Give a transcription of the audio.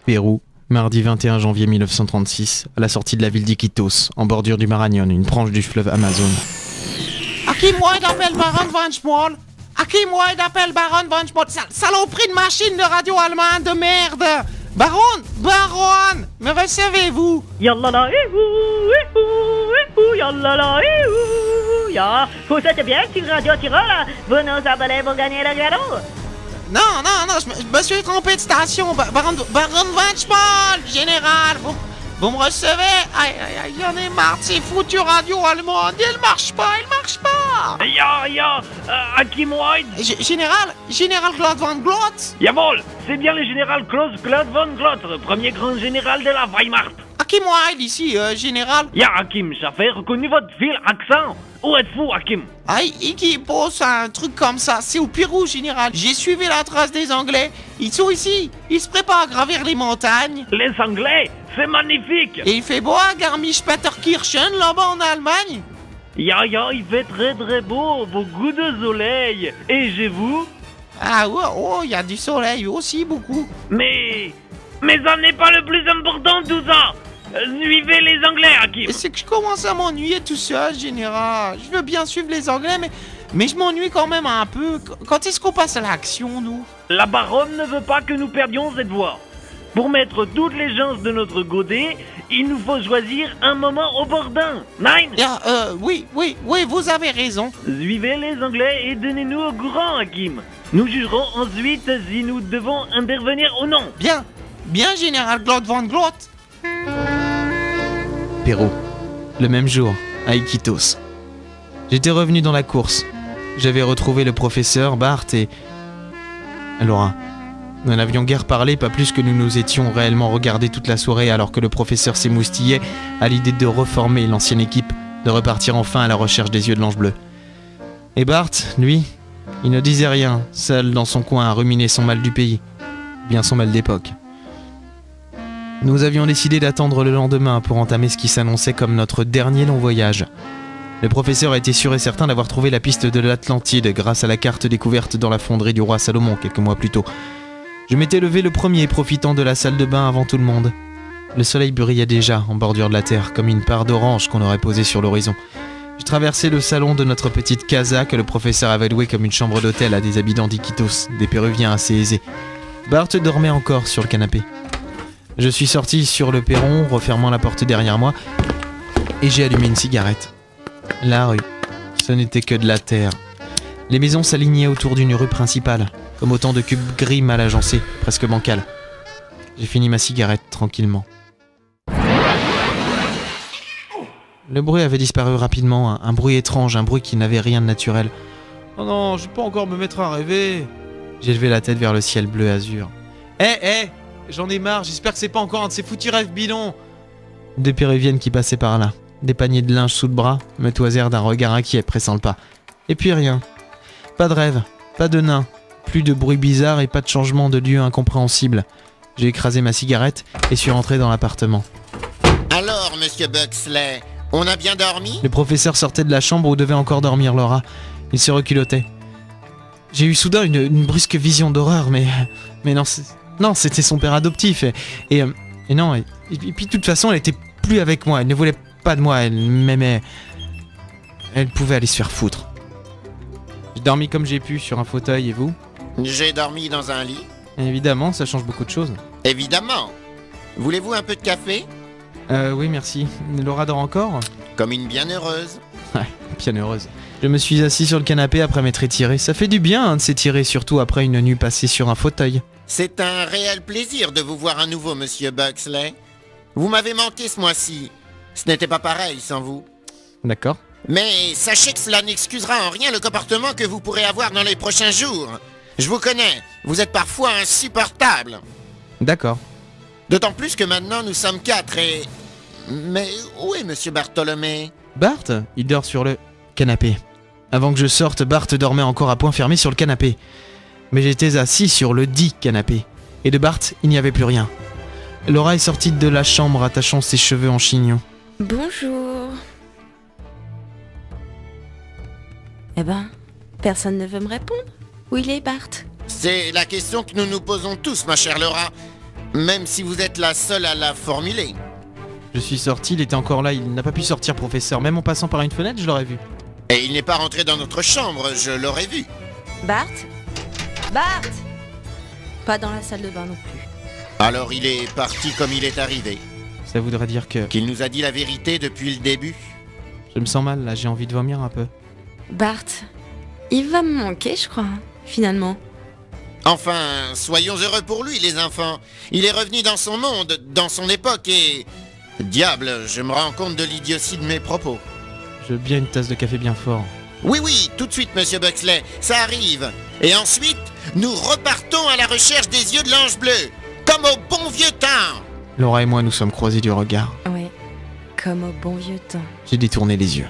Pérou, mardi 21 janvier 1936, à la sortie de la ville d'Iquitos, en bordure du Marañón, une branche du fleuve Amazon. À qui moi d'appelle Baron Von Schmoll? À qui moi d'appelle Baron Von Schmoll? Saloperie de machine de radio allemande de merde! Baron, me recevez-vous? Yallala, yallala, ya. Vous êtes bien sur Radio Tyrol? Vous nous appelez pour gagner le cadeau? Non, je me suis trompé de station. Baron Von Schmoll, général, vous me recevez? Aïe, y'en est marre de ces foutues radios allemandes. Elle marche pas. Ja, Hakim White. Général Claude Von Glotz. Jawohl, c'est bien le général Claude von Glotz, premier grand général de la Weimar. Hakim White ici, général. Ja, Hakim, j'avais reconnu votre vil accent. Où êtes-vous, Hakim? Aïe, qui pose un truc comme ça? C'est au Pérou, général. J'ai suivi la trace des Anglais. Ils sont ici. Ils se préparent à gravir les montagnes. Les Anglais, c'est magnifique. Et il fait beau à Garmisch-Partenkirchen, là-bas en Allemagne. Ja, il fait très beau, beaucoup de soleil. Et chez vous? Ah ouais, il y a du soleil aussi, beaucoup. Mais ça n'est pas le plus important de tout ça. Suivez les Anglais, Hakim. C'est que je commence à m'ennuyer tout seul, général. Je veux bien suivre les Anglais, mais je m'ennuie quand même un peu. Quand est-ce qu'on passe à l'action, nous? La baronne ne veut pas que nous perdions cette voie. Pour mettre toutes les chances de notre côté, il nous faut choisir un moment opportun. Nein? Oui, vous avez raison. Suivez les Anglais et donnez-nous au courant, Hakim. Nous jugerons ensuite si nous devons intervenir ou non. Bien, général Claude Von Glotz. Pérou, le même jour, à Iquitos. J'étais revenu dans la course. J'avais retrouvé le professeur, Bart et Laura. Nous n'avions guère parlé, pas plus que nous nous étions réellement regardés toute la soirée alors que le professeur s'émoustillait à l'idée de reformer l'ancienne équipe, de repartir enfin à la recherche des yeux de l'ange bleu. Et Bart, lui, il ne disait rien, seul dans son coin à ruminer son mal du pays, bien son mal d'époque. Nous avions décidé d'attendre le lendemain pour entamer ce qui s'annonçait comme notre dernier long voyage. Le professeur était sûr et certain d'avoir trouvé la piste de l'Atlantide grâce à la carte découverte dans la fonderie du roi Salomon quelques mois plus tôt. Je m'étais levé le premier, profitant de la salle de bain avant tout le monde. Le soleil brillait déjà en bordure de la terre, comme une part d'orange qu'on aurait posée sur l'horizon. Je traversais le salon de notre petite casa que le professeur avait louée comme une chambre d'hôtel à des habitants d'Iquitos, des Péruviens assez aisés. Bart dormait encore sur le canapé. Je suis sorti sur le perron, refermant la porte derrière moi, et j'ai allumé une cigarette. La rue, ce n'était que de la terre. Les maisons s'alignaient autour d'une rue principale, comme autant de cubes gris mal agencés, presque bancals. J'ai fini ma cigarette tranquillement. Le bruit avait disparu rapidement, un bruit étrange, un bruit qui n'avait rien de naturel. Oh non, je peux pas encore me mettre à rêver. J'ai levé la tête vers le ciel bleu azur. J'en ai marre, j'espère que c'est pas encore un de ces foutus rêves bidons. Des Péruviennes qui passaient par là, des paniers de linge sous le bras, me toisèrent d'un regard inquiet pressant le pas. Et puis rien. Pas de rêve, pas de nain, plus de bruit bizarre et pas de changement de lieu incompréhensible. J'ai écrasé ma cigarette et suis rentré dans l'appartement. Alors, monsieur Buxley, on a bien dormi? Le professeur sortait de la chambre où devait encore dormir Laura. Il se reculottait. J'ai eu soudain une brusque vision d'horreur, mais non, c'était son père adoptif. Et puis de toute façon, elle était plus avec moi. Elle ne voulait pas de moi, elle m'aimait. Elle pouvait aller se faire foutre. J'ai dormi comme j'ai pu sur un fauteuil, et vous? J'ai dormi dans un lit. Évidemment, ça change beaucoup de choses. Évidemment. Voulez-vous un peu de café? Oui, merci. Laura dort encore? Comme une bienheureuse. Ouais, bienheureuse. Je me suis assis sur le canapé après m'être étiré. Ça fait du bien de s'étirer, surtout après une nuit passée sur un fauteuil. C'est un réel plaisir de vous voir à nouveau, monsieur Buxley. Vous m'avez manqué ce mois-ci. Ce n'était pas pareil sans vous. D'accord. Mais sachez que cela n'excusera en rien le comportement que vous pourrez avoir dans les prochains jours. Je vous connais, vous êtes parfois insupportable. D'accord. D'autant plus que maintenant nous sommes 4 et... Mais où est monsieur Bartholomé? Bart, il dort sur le canapé. Avant que je sorte, Bart dormait encore à point fermé sur le canapé. Mais j'étais assis sur le dit canapé. Et de Bart, il n'y avait plus rien. Laura est sortie de la chambre attachant ses cheveux en chignon. Bonjour. Eh ben, personne ne veut me répondre. Où il est, Bart? C'est la question que nous nous posons tous, ma chère Laura. Même si vous êtes la seule à la formuler. Je suis sorti, il était encore là, il n'a pas pu sortir, professeur. Même en passant par une fenêtre, je l'aurais vu. Et il n'est pas rentré dans notre chambre, je l'aurais vu. Bart? Bart? Pas dans la salle de bain non plus. Alors il est parti comme il est arrivé. Ça voudrait dire que... Qu'il nous a dit la vérité depuis le début. Je me sens mal, là, j'ai envie de vomir un peu. Bart, il va me manquer, je crois, finalement. Enfin, soyons heureux pour lui, les enfants. Il est revenu dans son monde, dans son époque et... Diable, je me rends compte de l'idiotie de mes propos. Je veux bien une tasse de café bien fort. Oui, tout de suite, monsieur Buxley, ça arrive. Et ensuite, nous repartons à la recherche des yeux de l'ange bleu, comme au bon vieux temps. Laura et moi nous sommes croisés du regard. Ouais, comme au bon vieux temps. J'ai détourné les yeux.